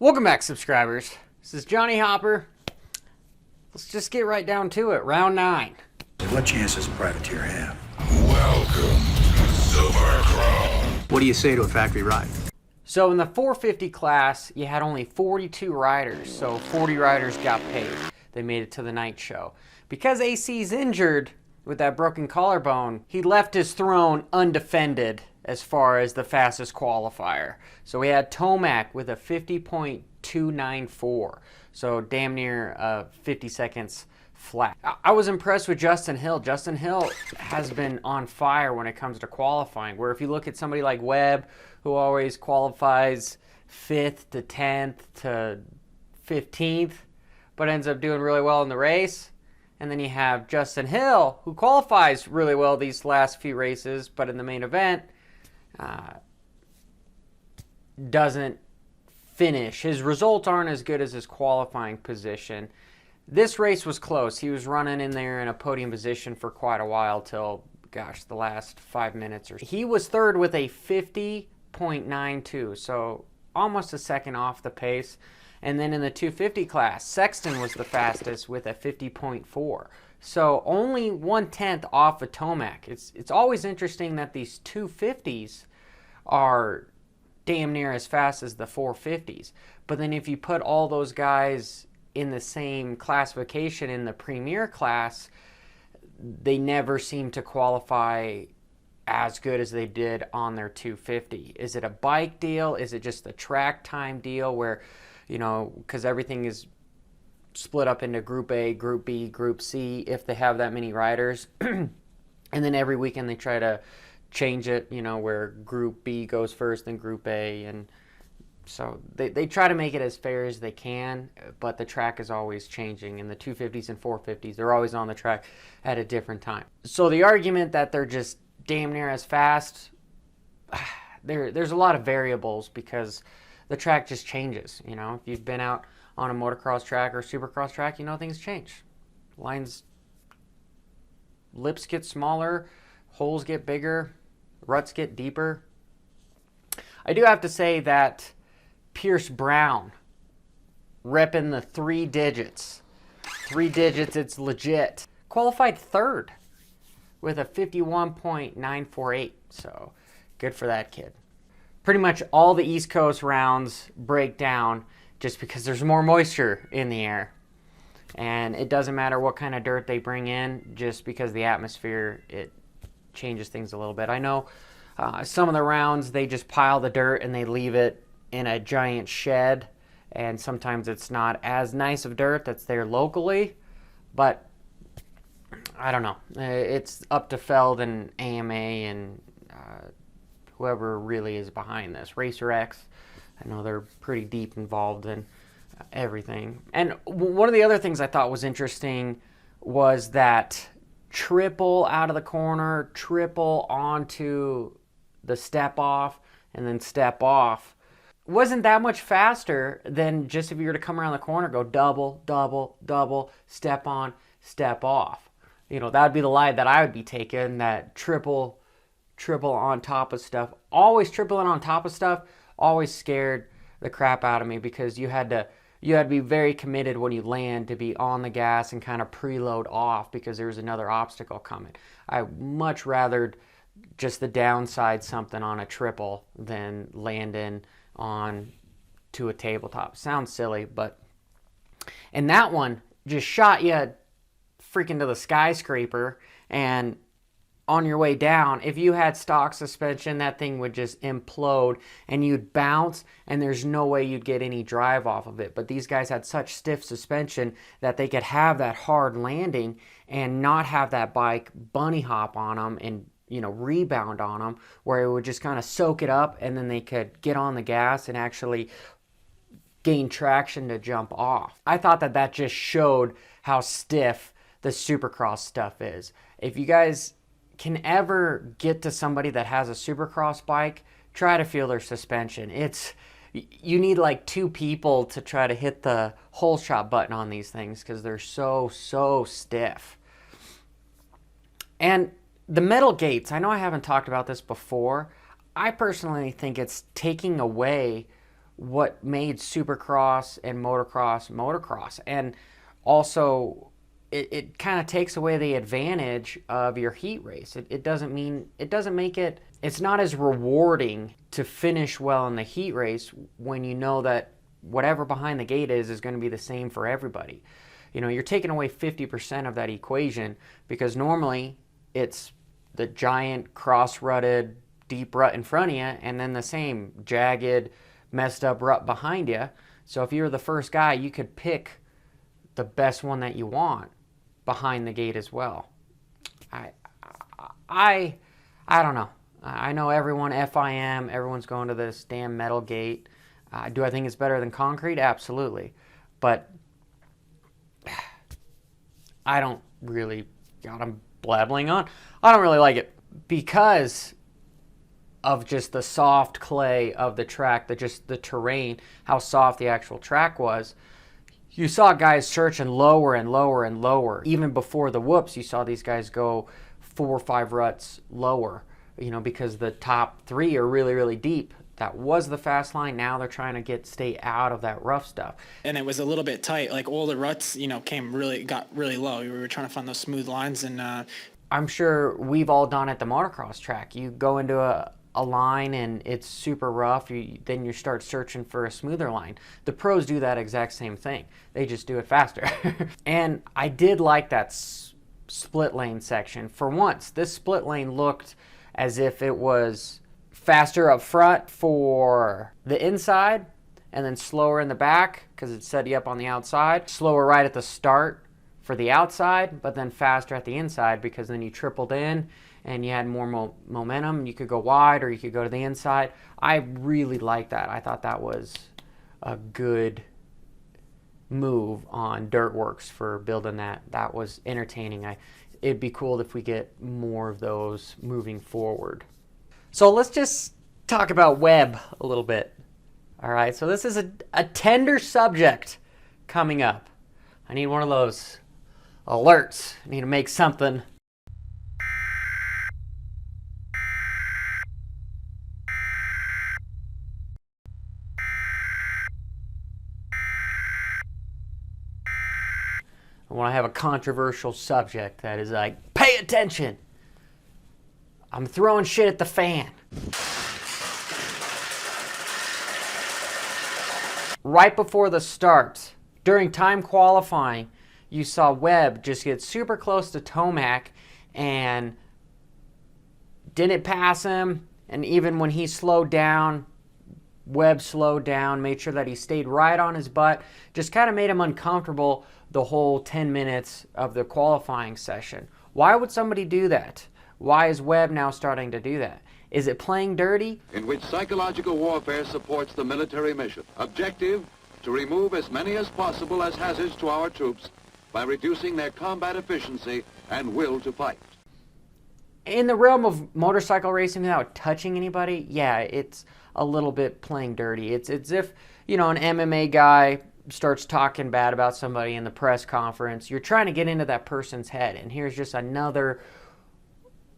Welcome back, subscribers. This is Johnny Hopper. Let's just get right down to it. Round 9. What chance does a privateer have? Welcome to Supercross. What do you say to a factory ride? So in the 450 class, you had only 42 riders, so 40 riders got paid. They made it to the night show. Because AC's injured with that broken collarbone, he left his throne undefended as far as the fastest qualifier. So we had Tomac with a 50.294, so damn near 50 seconds flat. I was impressed with Justin Hill. Justin Hill has been on fire when it comes to qualifying, where if you look at somebody like Webb, who always qualifies 5th to 10th to 15th, but ends up doing really well in the race. And then you have Justin Hill, who qualifies really well these last few races, but in the main event, doesn't finish. His results aren't as good as his qualifying position. This race was close. He was running in there in a podium position for quite a while till, gosh, the last 5 minutes or so. He was third with a 50.92, so almost a second off the pace. And then in the 250 class, Sexton was the fastest with a 50.4. So only 1/10 off of Tomac. It's always interesting that these 250s are damn near as fast as the 450s. But then if you put all those guys in the same classification in the premier class, they never seem to qualify as good as they did on their 250. Is it a bike deal? Is it just a track time deal where, you know, because everything is split up into Group A, Group B, Group C, if they have that many riders. And then every weekend they try to change it, you know, where Group B goes first, then Group A. And so they try to make it as fair as they can, but the track is always changing. And the 250s and 450s, they're always on the track at a different time. So the argument that they're just damn near as fast, there's a lot of variables because the track just changes. You know, if you've been out on a motocross track or supercross track, you know things change. Lips get smaller, holes get bigger, ruts get deeper. I do have to say that Pierce Brown, repping the 3 digits. 3 digits, it's legit. Qualified third with a 51.948, so good for that kid. Pretty much all the East Coast rounds break down just because there's more moisture in the air. And it doesn't matter what kind of dirt they bring in, just because the atmosphere, it changes things a little bit. I know some of the rounds, they just pile the dirt and they leave it in a giant shed. And sometimes it's not as nice of dirt that's there locally. But I don't know. It's up to Feld and AMA and whoever really is behind this. Racer X, I know they're pretty deep involved in everything. And one of the other things I thought was interesting was that triple out of the corner, triple onto the step off, and then step off. Wasn't that much faster than just if you were to come around the corner, go double, double, double, step on, step off. You know, that would be the line that I would be taking, that triple on top of stuff. Always tripling on top of stuff always scared the crap out of me, because you had to be very committed when you land to be on the gas and kind of preload off, because there's another obstacle coming. I much rather just the downside something on a triple than landing on to a tabletop. Sounds silly, but and that one just shot you freaking to the skyscraper, and on your way down, if you had stock suspension, that thing would just implode and you'd bounce, and there's no way you'd get any drive off of it. But these guys had such stiff suspension that they could have that hard landing and not have that bike bunny hop on them and, you know, rebound on them, where it would just kind of soak it up, and then they could get on the gas and actually gain traction to jump off. I thought that just showed how stiff the Supercross stuff is. If you guys can ever get to somebody that has a Supercross bike, try to feel their suspension. You need like 2 people to try to hit the hole shot button on these things, because they're so stiff. And the metal gates, I know I haven't talked about this before. I personally think it's taking away what made Supercross and motocross. And also, it kind of takes away the advantage of your heat race. It doesn't make it, it's not as rewarding to finish well in the heat race when you know that whatever behind the gate is going to be the same for everybody. You know, you're taking away 50% of that equation, because normally it's the giant cross-rutted deep rut in front of you and then the same jagged messed up rut behind you. So if you're the first guy, you could pick the best one that you want behind the gate as well. I don't know. I know everyone FIM, everyone's going to this damn metal gate. Do I think it's better than concrete? Absolutely. But I don't really, God, I'm blabbling on. I don't really like it because of just the soft clay of the track, just the terrain, how soft the actual track was. You saw guys searching lower and lower and lower. Even before the whoops, you saw these guys go 4 or 5 ruts lower, you know, because the top 3 are really, really deep. That was the fast line. Now they're trying to stay out of that rough stuff. And it was a little bit tight. Like all the ruts, you know, got really low. We were trying to find those smooth lines, and I'm sure we've all done at the motocross track. You go into a line and it's super rough, then you start searching for a smoother line. The pros do that exact same thing. They just do it faster. And I did like that split lane section. For once, this split lane looked as if it was faster up front for the inside and then slower in the back because it set you up on the outside. Slower right at the start for the outside, but then faster at the inside because then you tripled in and you had more momentum. You could go wide or you could go to the inside. I really liked that. I thought that was a good move on Dirtworks for building that. That was entertaining. It'd be cool if we get more of those moving forward. So let's just talk about web a little bit. All right, so this is a tender subject coming up. I need one of those alerts. I need to make something. When I have a controversial subject that is like, pay attention. I'm throwing shit at the fan. Right before the start, during time qualifying, you saw Webb just get super close to Tomac and didn't pass him. And even when he slowed down, Webb slowed down, made sure that he stayed right on his butt, just kind of made him uncomfortable the whole 10 minutes of the qualifying session. Why would somebody do that? Why is Webb now starting to do that? Is it playing dirty? In which psychological warfare supports the military mission. Objective, to remove as many as possible as hazards to our troops by reducing their combat efficiency and will to fight. In the realm of motorcycle racing without touching anybody, yeah, it's a little bit playing dirty. It's as if, you know, an MMA guy starts talking bad about somebody in the press conference. You're trying to get into that person's head, and here's just another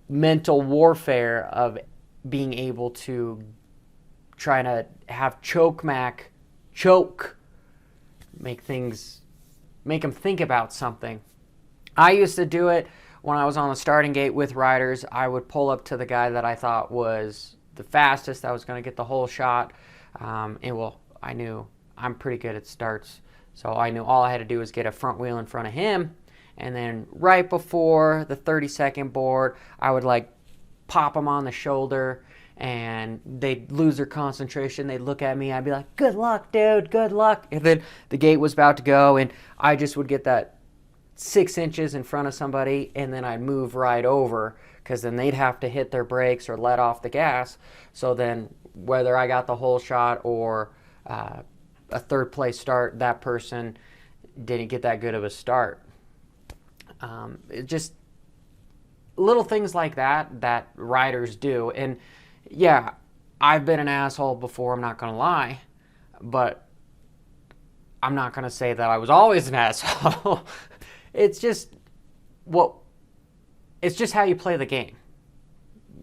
mental warfare of being able to try to have make them think about something. I used to do it when I was on the starting gate with riders. I would pull up to the guy that I thought was the fastest, that was going to get the whole shot. I knew I'm pretty good at starts, so I knew all I had to do was get a front wheel in front of him, and then right before the 30-second board, I would like pop them on the shoulder, and they'd lose their concentration. They'd look at me. I'd be like, good luck, dude, good luck. And then the gate was about to go, and I just would get that 6 inches in front of somebody, and then I'd move right over, because then they'd have to hit their brakes or let off the gas. So then whether I got the whole shot or a third place start, that person didn't get that good of a start. It just little things like that riders do. And yeah, I've been an asshole before, I'm not gonna lie, but I'm not gonna say that I was always an asshole. It's just how you play the game.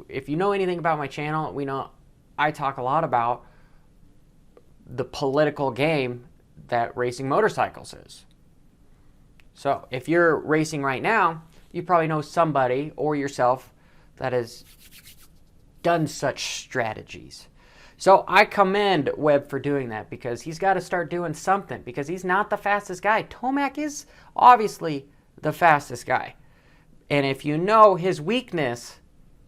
If you know anything about my channel, we know I talk a lot about the political game that racing motorcycles is. So if you're racing right now, you probably know somebody or yourself that has done such strategies. So I commend Webb for doing that, because he's got to start doing something, because he's not the fastest guy. Tomac is obviously the fastest guy. And if you know his weakness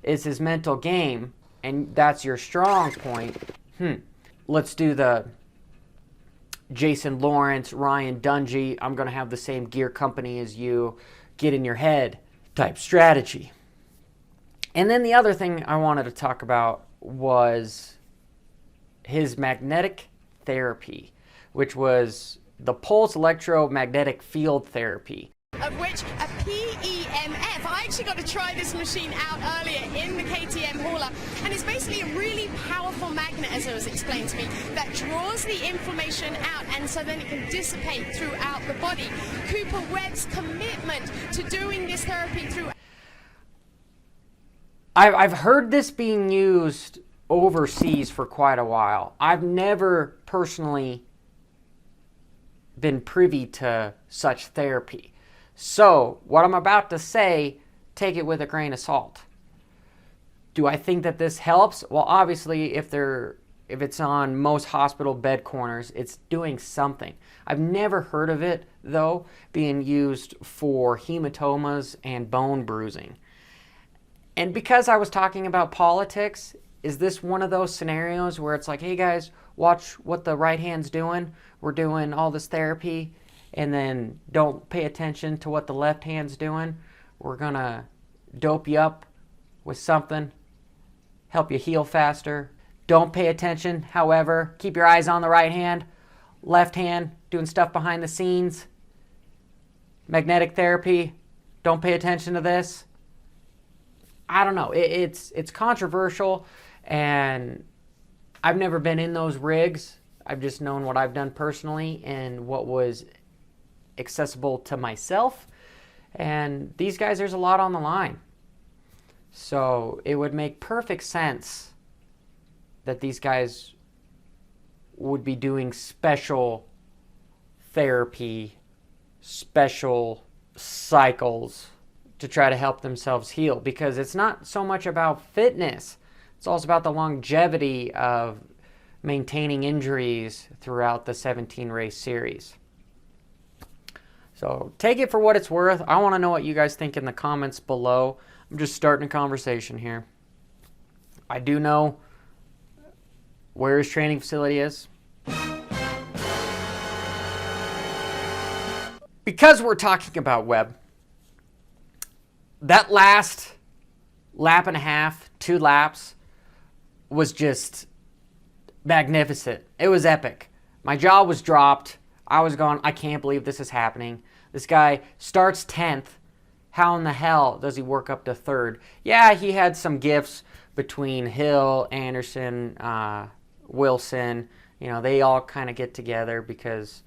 is his mental game, and that's your strong point, let's do the Jason Lawrence, Ryan Dungey, I'm going to have the same gear company as you, get in your head type strategy. And then the other thing I wanted to talk about was his magnetic therapy, which was the pulse electromagnetic field therapy. Of which a PEMF. I actually got to try this machine out earlier in the KTM hauler, and it's basically a really powerful magnet, as it was explained to me, that draws the inflammation out, and so then it can dissipate throughout the body. Cooper Webb's commitment to doing this therapy through. I've heard this being used overseas for quite a while. I've never personally been privy to such therapy. So what I'm about to say, take it with a grain of salt. Do I think that this helps? Well, obviously, if it's on most hospital bed corners, it's doing something. I've never heard of it, though, being used for hematomas and bone bruising. And because I was talking about politics, is this one of those scenarios where it's like, hey guys, watch what the right hand's doing. We're doing all this therapy, and then don't pay attention to what the left hand's doing. We're going to dope you up with something, help you heal faster. Don't pay attention, however. Keep your eyes on the right hand. Left hand, doing stuff behind the scenes. Magnetic therapy, don't pay attention to this. I don't know. It's controversial, and I've never been in those rigs. I've just known what I've done personally and what was accessible to myself. And these guys, there's a lot on the line. So it would make perfect sense that these guys would be doing special therapy, special cycles to try to help themselves heal, because it's not so much about fitness. It's also about the longevity of maintaining injuries throughout the 17 race series. So take it for what it's worth. I want to know what you guys think in the comments below. I'm just starting a conversation here. I do know where his training facility is. Because we're talking about Webb, that last lap and a half, 2 laps, was just magnificent. It was epic. My jaw was dropped. I was going, I can't believe this is happening. This guy starts 10th. How in the hell does he work up to 3rd? Yeah, he had some gifts between Hill, Anderson, Wilson. You know, they all kind of get together because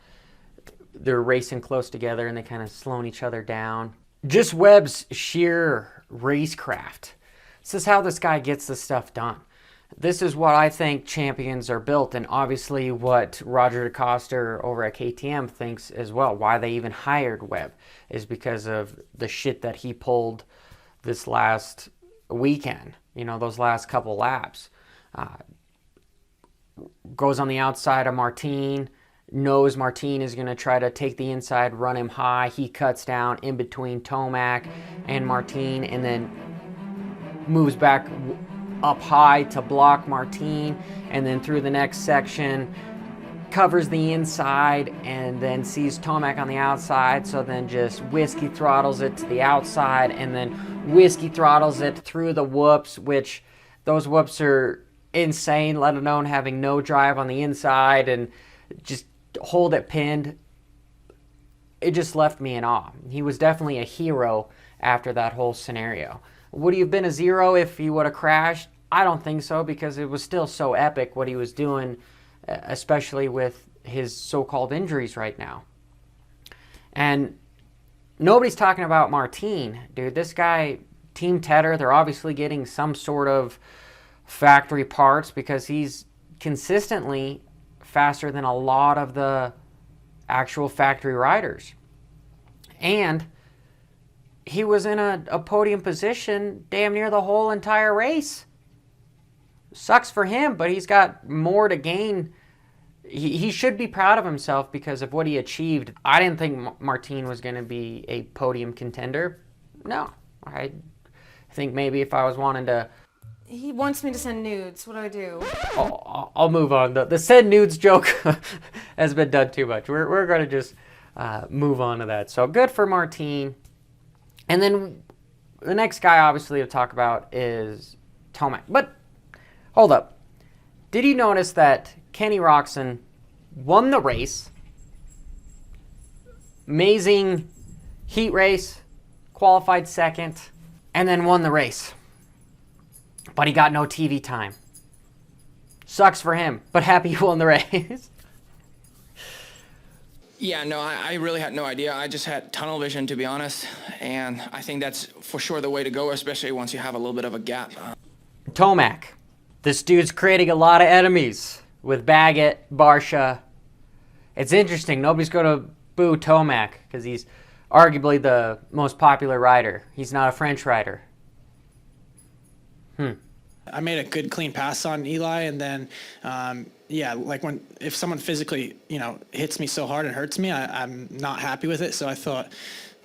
they're racing close together and they kind of slowing each other down. Just Webb's sheer racecraft. This is how this guy gets this stuff done. This is what I think champions are built, and obviously what Roger DeCoster over at KTM thinks as well. Why they even hired Webb is because of the shit that he pulled this last weekend. You know, those last couple laps. Goes on the outside of Martin, knows Martin is going to try to take the inside, run him high. He cuts down in between Tomac and Martin, and then moves back up high to block Martin, and then through the next section covers the inside and then sees Tomac on the outside, so then just whiskey throttles it to the outside and then whiskey throttles it through the whoops, which those whoops are insane, let alone having no drive on the inside and just hold it pinned. It just left me in awe. He was definitely a hero after that whole scenario. Would he have been a zero if he would have crashed? I don't think so, because it was still so epic what he was doing, especially with his so-called injuries right now. And nobody's talking about Martin, dude. This guy, Team Tedder, they're obviously getting some sort of factory parts because he's consistently faster than a lot of the actual factory riders. And he was in a podium position damn near the whole entire race. Sucks for him, but he's got more to gain. He should be proud of himself because of what he achieved. I didn't think Martin was going to be a podium contender. No. I think maybe if I was wanting to... He wants me to send nudes. What do I do? I'll move on. The send nudes joke has been done too much. We're going to just move on to that. So good for Martin. And then the next guy, obviously, to talk about is Tomac. But hold up. Did you notice that Kenny Roczen won the race? Amazing heat race, qualified second, and then won the race. But he got no TV time. Sucks for him, but happy he won the race. Yeah, no, I really had no idea. I just had tunnel vision, to be honest. And I think that's for sure the way to go, especially once you have a little bit of a gap. Tomac. This dude's creating a lot of enemies with Baggett, Barsha. It's interesting. Nobody's going to boo Tomac because he's arguably the most popular rider. He's not a French rider. I made a good clean pass on Eli, and then yeah, like if someone physically hits me so hard and hurts me, I'm not happy with it. So I thought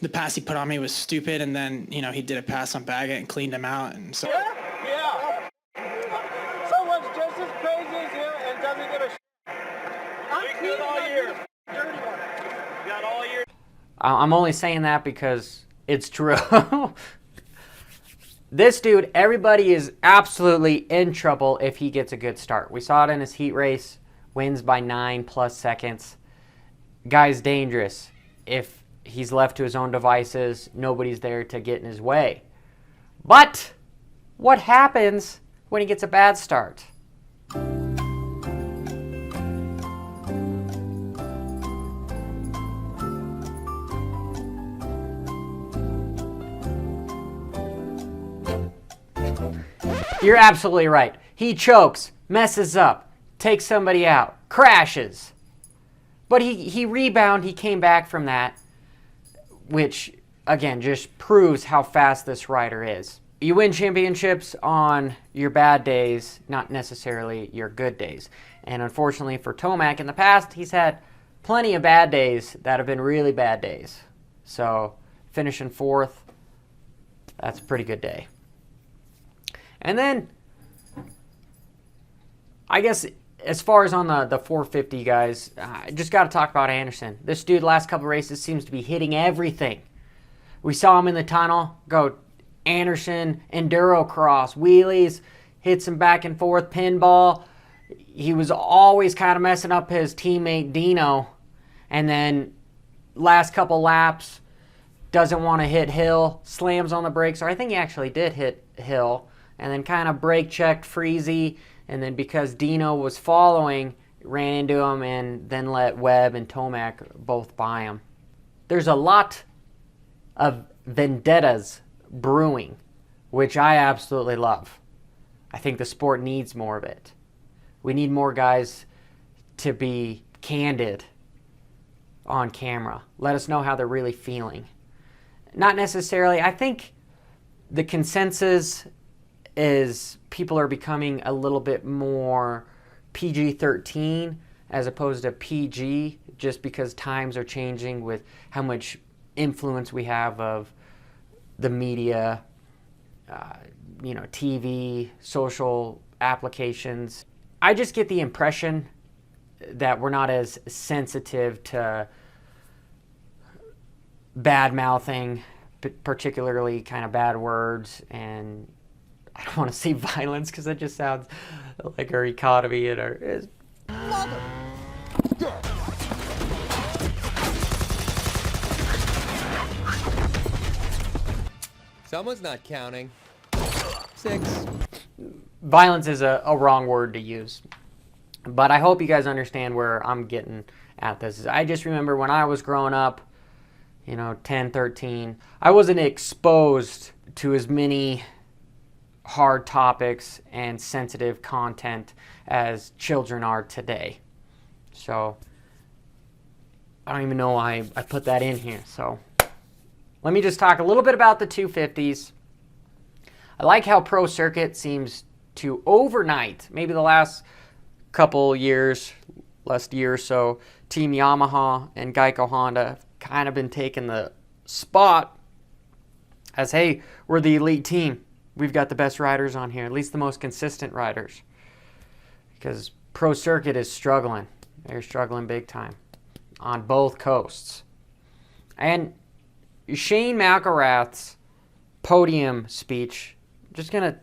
the pass he put on me was stupid, and then he did a pass on Baggett and cleaned him out, and so. Yeah. Someone's just as crazy as you and doesn't give a shit. I'm good all year. Dirty one. You got all year. I'm only saying that because it's true. This dude, everybody is absolutely in trouble if he gets a good start. We saw it in his heat race, wins by 9+ seconds. Guy's dangerous. If he's left to his own devices, nobody's there to get in his way. But what happens when he gets a bad start? You're absolutely right. He chokes, messes up, takes somebody out, crashes. But he rebounded, he came back from that, which, again, just proves how fast this rider is. You win championships on your bad days, not necessarily your good days. And unfortunately for Tomac in the past, he's had plenty of bad days that have been really bad days. So finishing 4th, that's a pretty good day. And then, I guess, as far as on the 450 guys, I just got to talk about Anderson. This dude, last couple races, seems to be hitting everything. We saw him in the tunnel go Anderson, enduro cross, wheelies, hits him back and forth, pinball. He was always kind of messing up his teammate Dino. And then, last couple laps, doesn't want to hit Hill, slams on the brakes, or I think he actually did hit Hill. And then kind of brake checked Freezy, and then because Dino was following, ran into him and then let Webb and Tomac both by him. There's a lot of vendettas brewing, which I absolutely love. I think the sport needs more of it. We need more guys to be candid on camera. Let us know how they're really feeling. Not necessarily, I think the consensus is people are becoming a little bit more PG-13 as opposed to PG, just because times are changing with how much influence we have of the media, TV, social applications. I just get the impression that we're not as sensitive to bad-mouthing, particularly kind of bad words, and I don't want to say violence because that just sounds like our economy and our... Someone's not counting. 6. Violence is a wrong word to use. But I hope you guys understand where I'm getting at this. I just remember when I was growing up, 10, 13, I wasn't exposed to as many hard topics and sensitive content as children are today. So I don't even know why I put that in here. So let me just talk a little bit about the 250s. I like how Pro Circuit seems to overnight, maybe the last couple years, last year or so, Team Yamaha and Geico Honda have kind of been taking the spot as, hey, we're the elite team. We've got the best riders on here, at least the most consistent riders. Because Pro Circuit is struggling. They're struggling big time on both coasts. And Shane McElrath's podium speech, just going to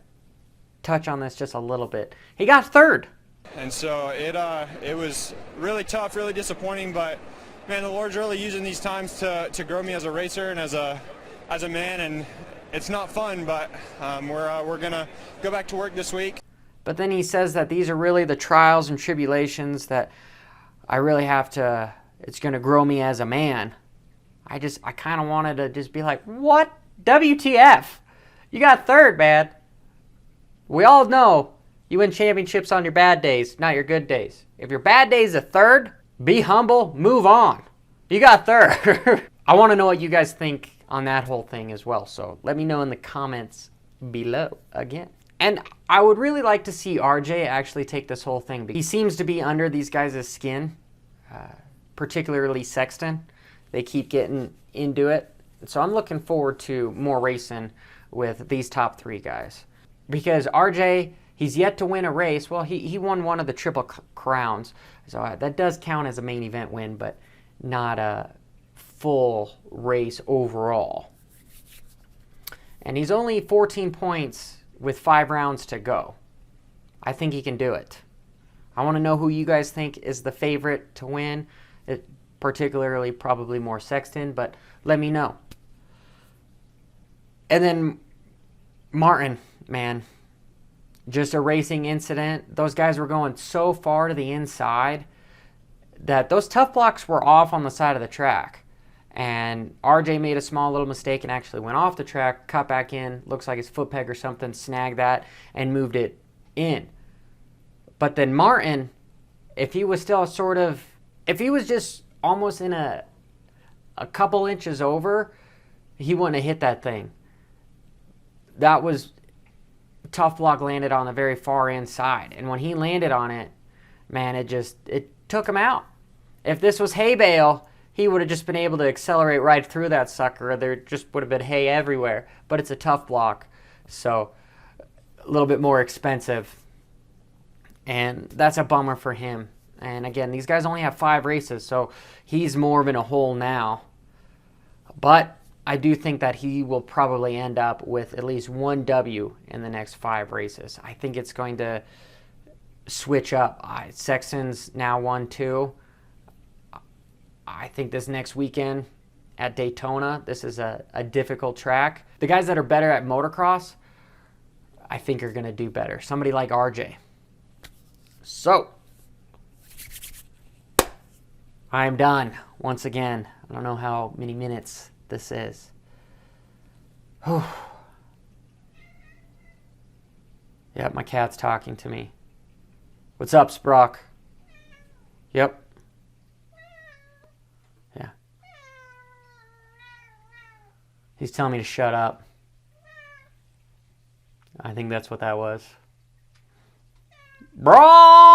touch on this just a little bit. He got third. And so it was really tough, really disappointing, but man, the Lord's really using these times to grow me as a racer and as a man, and it's not fun, but we're gonna go back to work this week. But then he says that these are really the trials and tribulations that I really have to, it's gonna grow me as a man. I kind of wanted to just be like, what? WTF? You got third, man. We all know you win championships on your bad days, not your good days. If your bad day is a third, be humble, move on. You got third. I want to know what you guys think on that whole thing as well. So let me know in the comments below again. And I would really like to see RJ actually take this whole thing. He seems to be under these guys' skin, particularly Sexton. They keep getting into it. So I'm looking forward to more racing with these top three guys. Because RJ, he's yet to win a race. Well, he won one of the Triple Crowns. So that does count as a main event win, but not a full race overall. And he's only 14 points with 5 rounds to go. I think he can do it. I want to know who you guys think is the favorite to win. Particularly probably more Sexton, but let me know. And then Martin, man, just a racing incident. Those guys were going so far to the inside that those tough blocks were off on the side of the track. And RJ made a small little mistake and actually went off the track, cut back in, looks like his foot peg or something, snagged that, and moved it in. But then Martin, if he was still if he was just almost in a couple inches over, he wouldn't have hit that thing. That was, tough block landed on the very far inside. And when he landed on it, man, it took him out. If this was hay bale, he would have just been able to accelerate right through that sucker. There just would have been hay everywhere. But it's a tough block, so a little bit more expensive. And that's a bummer for him. And again, these guys only have 5 races, so he's more in a hole now. But I do think that he will probably end up with at least 1 W in the next 5 races. I think it's going to switch up. Sexton's now 1-2. I think this next weekend at Daytona, this is a difficult track. The guys that are better at motocross, I think are going to do better. Somebody like RJ. So, I'm done once again. I don't know how many minutes this is. Whew. Yep, my cat's talking to me. What's up, Sprock? Yep. Yeah. He's telling me to shut up. I think that's what that was. Bro!